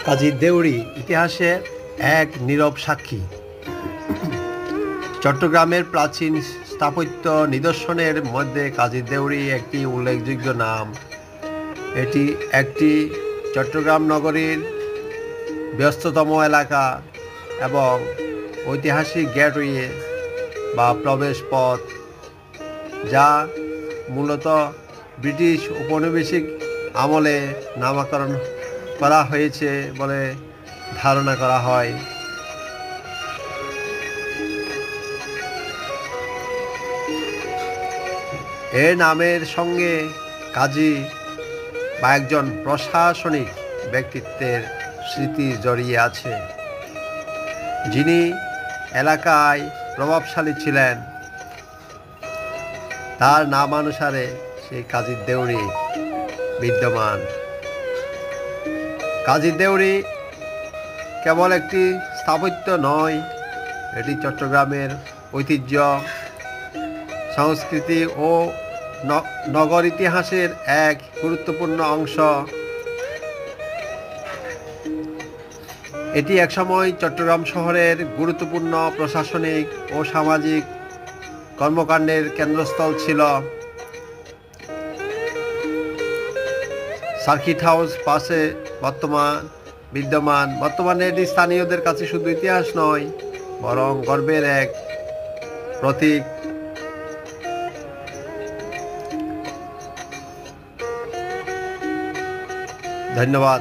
কাজী দেউড়ি ইতিহাসের এক নীরব সাক্ষী। চট্টগ্রামের প্রাচীন স্থাপত্য নিদর্শনের মধ্যে কাজী দেউড়ি একটি উল্লেখযোগ্য নাম। এটি একটি চট্টগ্রাম নগরীর ব্যস্ততম এলাকা এবং ঐতিহাসিক গেটওয়ে বা প্রবেশ পথ, যা মূলত ব্রিটিশ ঔপনিবেশিক আমলে নামকরণ করা হয়েছে বলে ধারণা করা হয়। এর নামের সঙ্গে কাজী বা একজন প্রশাসনিক ব্যক্তিত্বের স্মৃতি জড়িয়ে আছে, যিনি এলাকায় প্রভাবশালী ছিলেন। তার নামানুসারে সেই কাজী দেউড়ি বিদ্যমান। কাজী দেউড়ি কেবল একটি স্থাপত্য নয়, এটি চট্টগ্রামের ঐতিহ্য, সংস্কৃতি ও নগর ইতিহাসের এক গুরুত্বপূর্ণ অংশ। এটি একসময় চট্টগ্রাম শহরের গুরুত্বপূর্ণ প্রশাসনিক ও সামাজিক কর্মকাণ্ডের কেন্দ্রস্থল ছিল। সার্কিট হাউস পাশে বর্তমানে এটি স্থানীয়দের কাছে শুধু ইতিহাস নয়, বরং গর্বের এক প্রতীক। ধন্যবাদ।